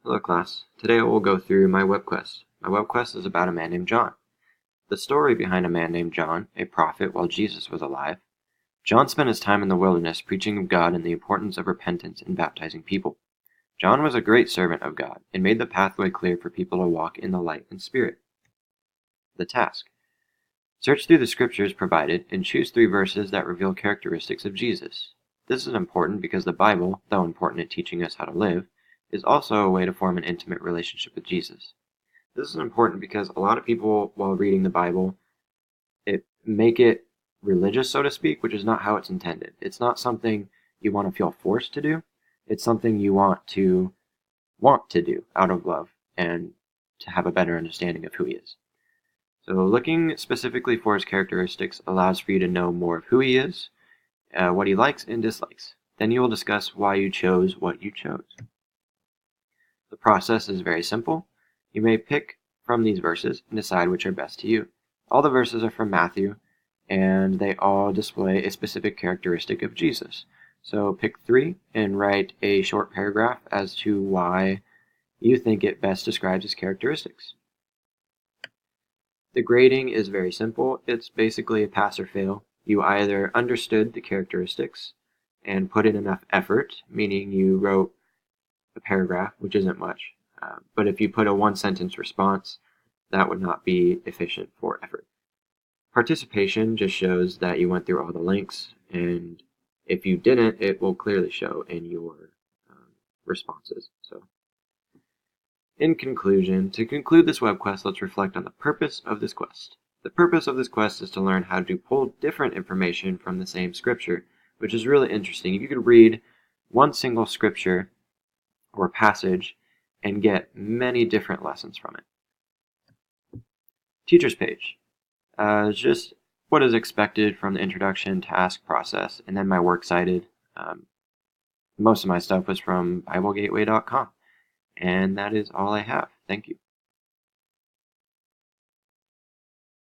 Hello class. Today we'll go through my webquest. My webquest is about a man named John. The story behind a man named John, a prophet while Jesus was alive. John spent his time in the wilderness preaching of God and the importance of repentance and baptizing people. John was a great servant of God and made the pathway clear for people to walk in the light and spirit. The task. Search through the scriptures provided and choose 3 verses that reveal characteristics of Jesus. This is important because the Bible, though important in teaching us how to live, is also a way to form an intimate relationship with Jesus. This is important because a lot of people, while reading the Bible, make it religious, so to speak, which is not how it's intended. It's not something you want to feel forced to do. It's something you want to do out of love and to have a better understanding of who he is. So looking specifically for his characteristics allows for you to know more of who he is, what he likes and dislikes. Then you will discuss why you chose what you chose. The process is very simple. You may pick from these verses and decide which are best to you. All the verses are from Matthew, and they all display a specific characteristic of Jesus. So pick 3 and write a short paragraph as to why you think it best describes his characteristics. The grading is very simple. It's basically a pass or fail. You either understood the characteristics and put in enough effort, meaning you wrote a paragraph, which isn't much. But if you put a 1-sentence response, that would not be efficient for effort. Participation just shows that you went through all the links, and if you didn't, it will clearly show in your responses. So, in conclusion, to conclude this web quest, let's reflect on the purpose of this quest. The purpose of this quest is to learn how to pull different information from the same scripture, which is really interesting. If you could read one single scripture or passage and get many different lessons from it. Teacher's page. Just what is expected from the introduction, task, process, and then my works cited. Most of my stuff was from BibleGateway.com. And that is all I have. Thank you.